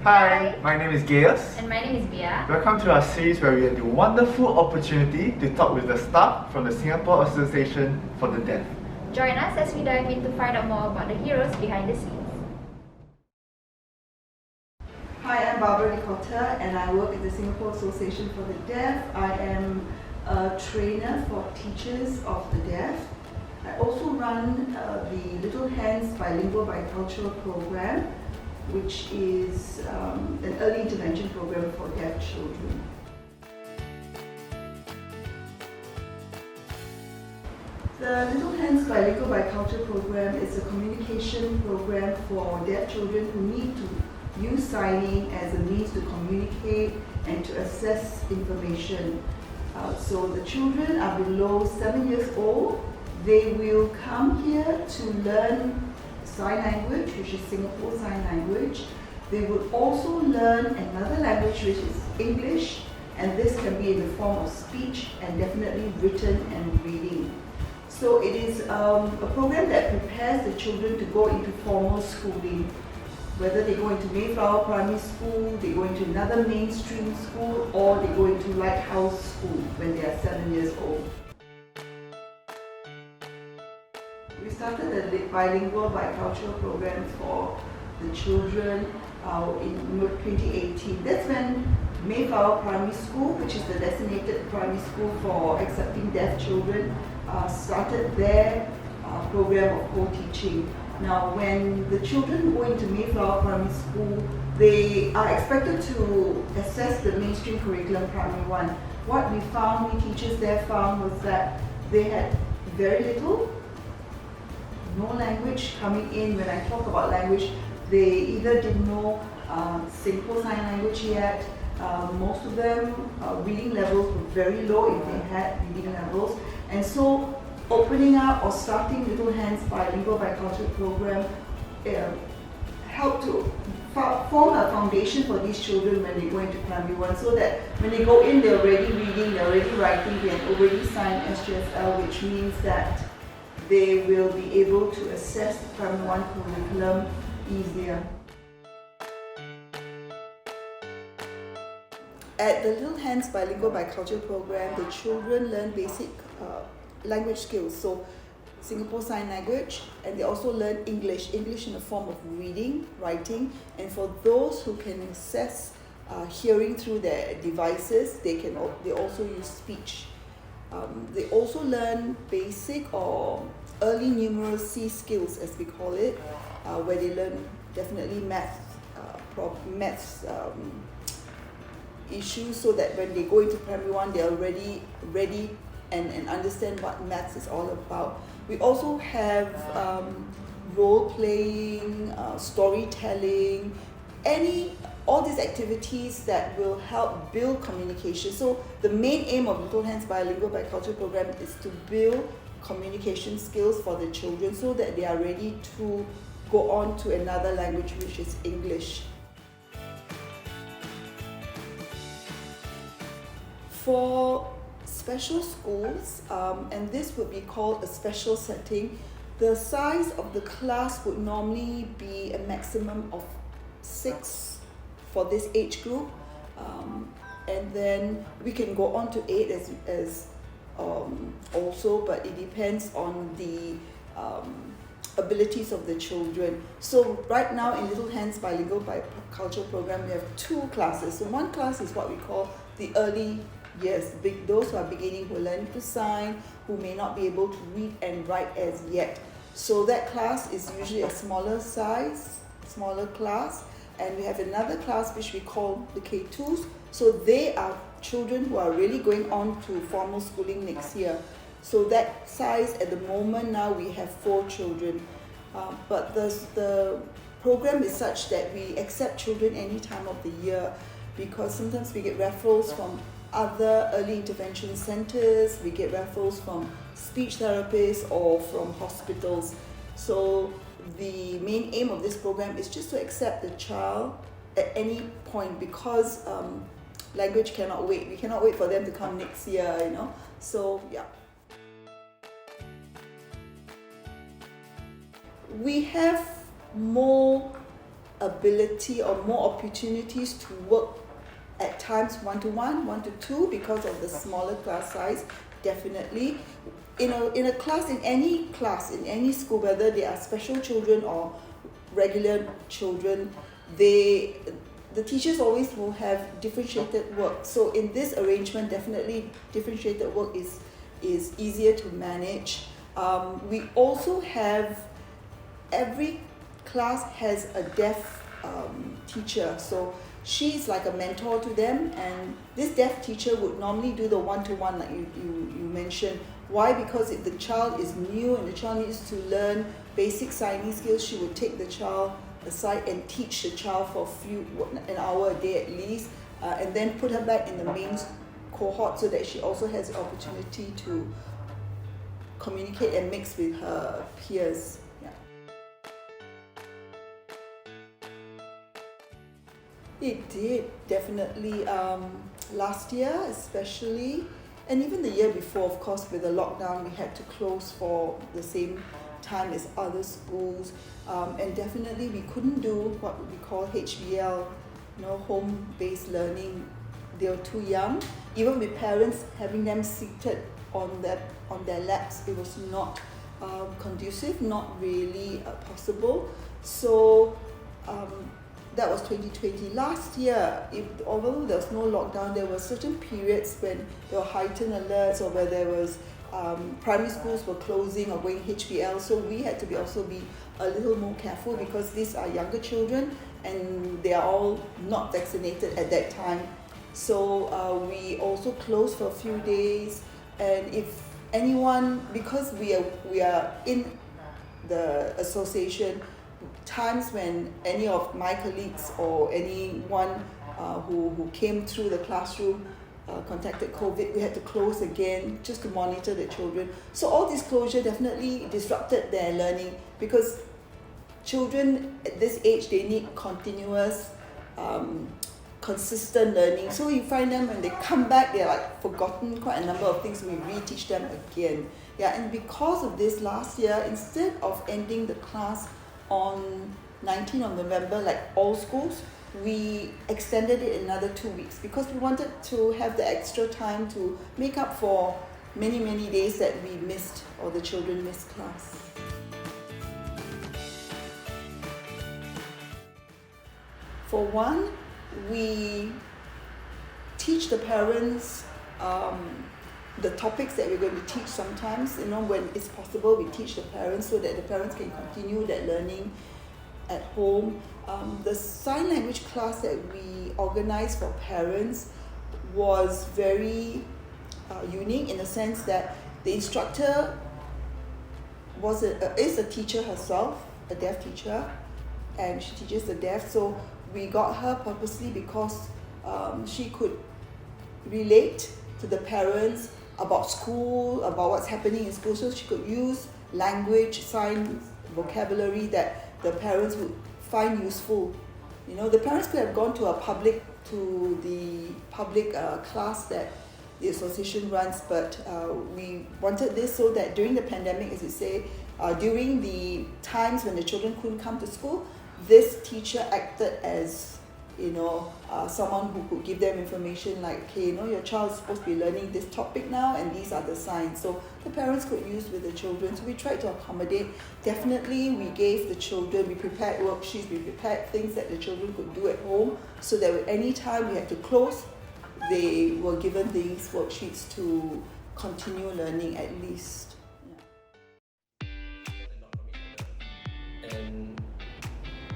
Hi, my name is Gaius. And my name is Bia. Welcome to our series where we have the wonderful opportunity to talk with the staff from the Singapore Association for the Deaf. Join us as we dive in to find out more about the heroes behind the scenes. Hi, I'm Barbara Nicotta and I work at the Singapore Association for the Deaf. I am a trainer for teachers of the deaf. I also run the Little Hands Bilingual Bicultural Program, which is an early intervention program for deaf children. The Little Hands Bilingual Bicultural Program is a communication program for deaf children who need to use signing as a means to communicate and to access information. So the children are below 7 years old. They will come here to learn sign language, which is Singapore Sign Language. They will also learn another language, which is English, and this can be in the form of speech and definitely written and reading. So it is a program that prepares the children to go into formal schooling. Whether they go into Mayflower Primary School, they go into another mainstream school, or they go into Lighthouse School when they are 7 years old. We started the bilingual bicultural program for the children in 2018. That's when Mayflower Primary School, which is the designated primary school for accepting deaf children, started their program of co-teaching. Now, when the children go into Mayflower Primary School, they are expected to assess the mainstream curriculum primary 1. What we found, we teachers there found, was that they had very little, no language coming in. When I talk about language, they either didn't know Singapore Sign Language yet. Most of them, reading levels were very low if they had reading levels. And so opening up or starting Little Hands Bilingual Bicultural Program helped to form a foundation for these children when they go into primary 1, so that when they go in, they're already reading, they're already writing, they can already sign SGSL, which means that they will be able to assess the primary 1 curriculum easier. At the Little Hands Bilingual Bicultural Program, the children learn basic language skills, so Singapore Sign Language, and they also learn English in the form of reading, writing, and for those who can access hearing through their devices, they also use speech. They also learn basic or early numeracy skills, as we call it, where they learn definitely maths issues, so that when they go into primary 1, they're already ready and understand what maths is all about. We also have role-playing, storytelling, all these activities that will help build communication. So the main aim of Little Hands Bilingual Bicultural Program is to build communication skills for the children so that they are ready to go on to another language, which is English. For special schools, and this would be called a special setting, the size of the class would normally be a maximum of 6 for this age group, and then we can go on to 8 as also, but it depends on the abilities of the children. So right now in Little Hands Bilingual Bicultural Program, we have 2 classes. So one class is what we call the early years, those who are beginning, who learn to sign, who may not be able to read and write as yet. So that class is usually a smaller class, and we have another class which we call the K2s. So they are children who are really going on to formal schooling next year. So that size at the moment now we have 4 children, but the program is such that we accept children any time of the year, because sometimes we get referrals from other early intervention centers, we get referrals from speech therapists or from hospitals. So the main aim of this program is just to accept the child at any point, because language cannot wait. We cannot wait for them to come next year, So yeah. We have more ability or more opportunities to work at times 1-to-1, 1-to-2 because of the smaller class size. Definitely. In a class, in any school, whether they are special children or regular children, the teachers always will have differentiated work. So in this arrangement, definitely differentiated work is easier to manage. We also have, every class has a deaf teacher, so she's like a mentor to them, and this deaf teacher would normally do the 1-to-1 like you mentioned. Why? Because if the child is new and the child needs to learn basic signing skills, she would take the child aside and teach the child for an hour a day at least, and then put her back in the main cohort so that she also has the opportunity to communicate and mix with her peers. It did, definitely. Last year especially, and even the year before, of course, with the lockdown, we had to close for the same time as other schools, and definitely we couldn't do what we call HBL, home-based learning. They were too young. Even with parents having them seated on their laps, it was not conducive, not really possible. So that was 2020. Last year, although there was no lockdown, there were certain periods when there were heightened alerts, or where there was primary schools were closing or going HBL. So we had to also be a little more careful, because these are younger children and they are all not vaccinated at that time. So we also closed for a few days. And if anyone, because we are in the association, times when any of my colleagues or anyone who came through the classroom contacted COVID, we had to close again just to monitor the children. So all this closure definitely disrupted their learning, because children at this age, they need continuous, consistent learning. So you find them when they come back, they're like forgotten quite a number of things, so we reteach them again. And because of this, last year, instead of ending the class on 19th of November, like all schools, we extended it another 2 weeks, because we wanted to have the extra time to make up for many days that we missed, or the children missed class. For one, we teach the parents the topics that we're going to teach sometimes. When it's possible, we teach the parents so that the parents can continue that learning at home. The sign language class that we organized for parents was very unique, in the sense that the instructor is a teacher herself, a deaf teacher, and she teaches the deaf. So we got her purposely because she could relate to the parents about school, about what's happening in school, so she could use language, sign vocabulary that the parents would find useful. The parents could have gone to the public class that the association runs, but we wanted this so that during the pandemic, as you say, during the times when the children couldn't come to school, this teacher acted as someone who could give them information like, okay, your child is supposed to be learning this topic now, and these are the signs. So the parents could use with the children. So we tried to accommodate. Definitely, we gave the children, we prepared worksheets, we prepared things that the children could do at home, so that any time we had to close, they were given these worksheets to continue learning at least. And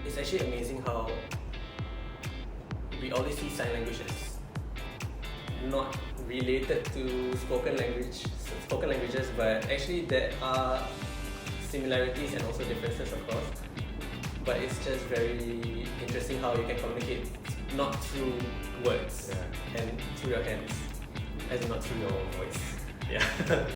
it's actually amazing how we always see sign language as not related to spoken languages, but actually there are similarities and also differences, of course. But it's just very interesting how you can communicate not through words and through your hands, as in not through your voice.